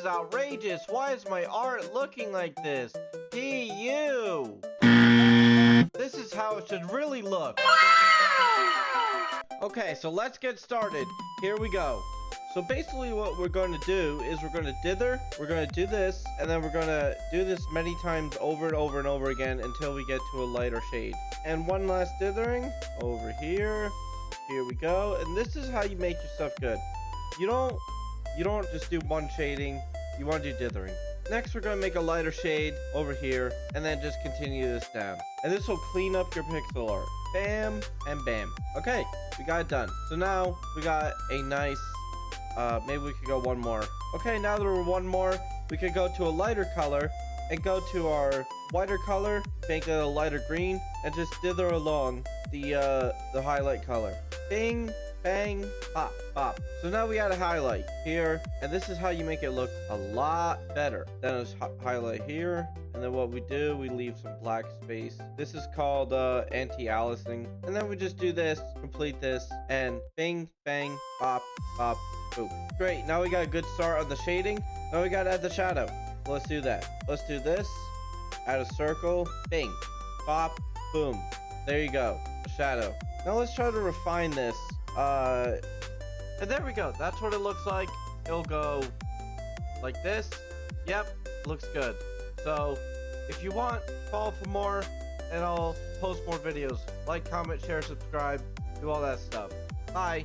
is outrageous. Why is my art looking like this? PU! This is how it should really look. Okay, so let's get started. Here we go. So basically what we're going to do is we're going to dither, we're going to do this, and then we're going to do this many times over and over and over again until we get to a lighter shade. And one last dithering over here. Here we go. And this is how you make your stuff good. You don't just do one shading, you want to do dithering. Next, we're going to make a lighter shade over here, and then just continue this down. And this will clean up your pixel art. Bam, and bam. Okay, we got it done. So now, we got a nice, maybe we could go one more. Okay, now that we're one more, we could go to a lighter color, and go to our whiter color, make it a lighter green, and just dither along the highlight color. Bing, bang, pop, pop. So now we got a highlight here, and this is how you make it look a lot better. Then it's highlight here, and then what we do, we leave some black space. This is called anti-aliasing, and then we just do this, complete this, and bing, bang, pop, pop, boom. Great, now we got a good start on the shading. Now we gotta add the shadow. Let's do that. Let's do this, add a circle, bing, pop, boom. There you go, a shadow. Now let's try to refine this. And there we go. That's what it looks like. It'll go like this. Yep, looks good. So if you want, follow for more, and I'll post more videos. Like, comment, share, subscribe, do all that stuff. Bye.